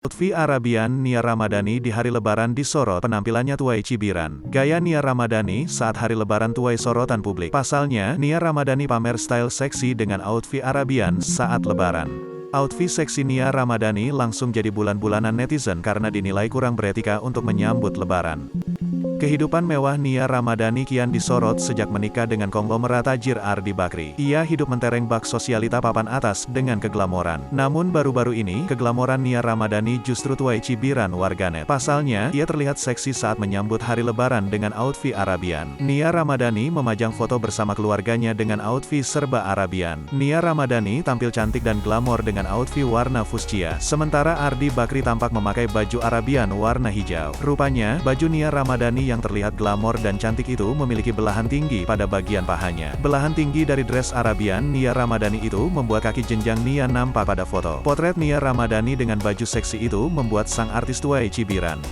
Outfit Arabian Nia Ramadhani di hari lebaran disorot penampilannya tuai cibiran. Gaya Nia Ramadhani saat hari lebaran tuai sorotan publik. Pasalnya, Nia Ramadhani pamer style seksi dengan outfit Arabian saat lebaran. Outfit seksi Nia Ramadhani langsung jadi bulan-bulanan netizen karena dinilai kurang beretika untuk menyambut lebaran. Kehidupan mewah Nia Ramadhani kian disorot sejak menikah dengan konglomerat tajir Ardi Bakri. Ia hidup mentereng bak sosialita papan atas dengan keglamoran. Namun baru-baru ini, keglamoran Nia Ramadhani justru tuai cibiran warganet. Pasalnya, ia terlihat seksi saat menyambut hari lebaran dengan outfit Arabian. Nia Ramadhani memajang foto bersama keluarganya dengan outfit serba Arabian. Nia Ramadhani tampil cantik dan glamor dengan outfit warna fuchsia. Sementara Ardi Bakri tampak memakai baju Arabian warna hijau. Rupanya, baju Nia Ramadhani yang terlihat glamor dan cantik itu memiliki belahan tinggi pada bagian pahanya. Belahan tinggi dari dress Arabian Nia Ramadhani itu membuat kaki jenjang Nia nampak pada foto. Potret Nia Ramadhani dengan baju seksi itu membuat sang artis tuai cibiran.